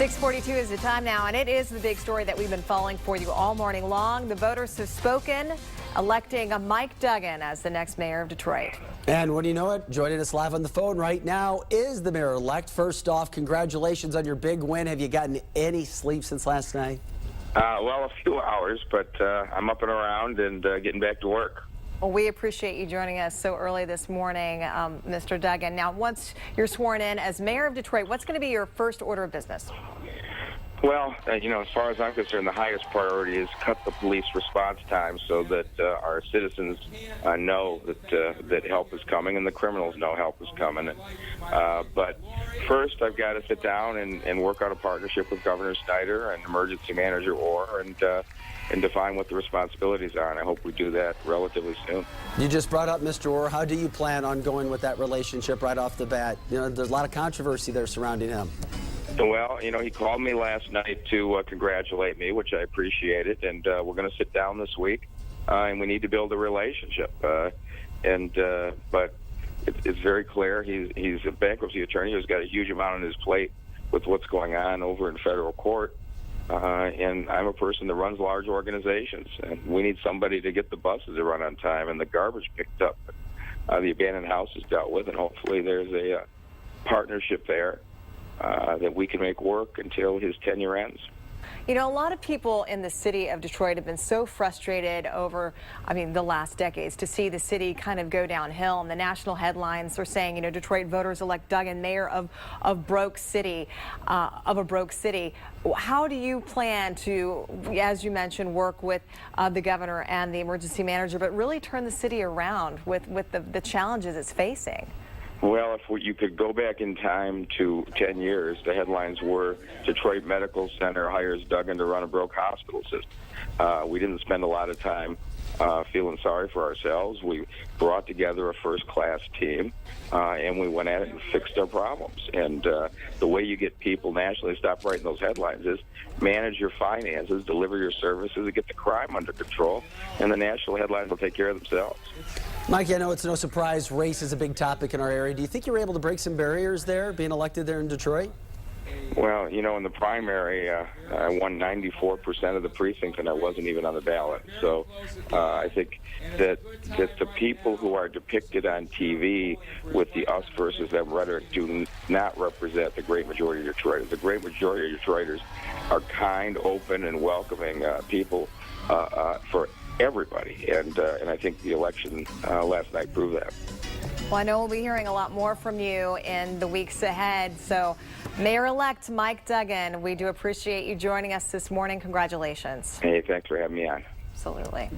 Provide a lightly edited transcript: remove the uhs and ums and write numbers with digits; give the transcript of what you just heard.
6:42 is the time now, and it is the big story that we've been following for you all morning long. The voters have spoken, electing Mike Duggan as the next mayor of Detroit. And when you know it, joining us live on the phone right now is the mayor-elect. First off, congratulations on your big win. Have you gotten any sleep since last night? Well, a few hours, but I'm up and around and getting back to work. Well, we appreciate you joining us so early this morning, Mr. Duggan. Now, once you're sworn in as mayor of Detroit, what's going to be your first order of business? Well, as far as I'm concerned, the highest priority is cut the police response time so that our citizens know that help is coming and the criminals know help is coming. But first, I've got to sit down and work out a partnership with Governor Snyder and Emergency Manager Orr and define what the responsibilities are, and I hope we do that relatively soon. You just brought up Mr. Orr. How do you plan on going with that relationship right off the bat? There's a lot of controversy there surrounding him. Well, he called me last night to congratulate me, which I appreciated, and we're going to sit down this week, and we need to build a relationship. But it's very clear he's a bankruptcy attorney who's got a huge amount on his plate with what's going on over in federal court. And I'm a person that runs large organizations, and we need somebody to get the buses to run on time and the garbage picked up, the abandoned houses dealt with, and hopefully there's a partnership there that we can make work until his tenure ends. A lot of people in the city of Detroit have been so frustrated over, the last decades to see the city kind of go downhill. And the national headlines are saying, Detroit voters elect Duggan mayor of a broke city. How do you plan to, as you mentioned, work with the governor and the emergency manager, but really turn the city around with the challenges it's facing? Well, if you could go back in time to 10 years, the headlines were Detroit Medical Center hires Duggan to run a broke hospital system. We didn't spend a lot of time feeling sorry for ourselves. We brought together a first-class team, and we went at it and fixed our problems. And the way you get people nationally to stop writing those headlines is manage your finances, deliver your services, and get the crime under control, and the national headlines will take care of themselves. Mike, I know it's no surprise race is a big topic in our area. Do you think you were able to break some barriers there, being elected there in Detroit? Well, in the primary, I won 94% of the precinct, and I wasn't even on the ballot. So I think that the people who are depicted on TV with the us versus them rhetoric do not represent the great majority of Detroiters. The great majority of Detroiters are kind, open, and welcoming people for everybody, and I think the election last night proved that. Well, I know we'll be hearing a lot more from you in the weeks ahead. So, Mayor-elect Mike Duggan, we do appreciate you joining us this morning. Congratulations. Hey, thanks for having me on. Absolutely.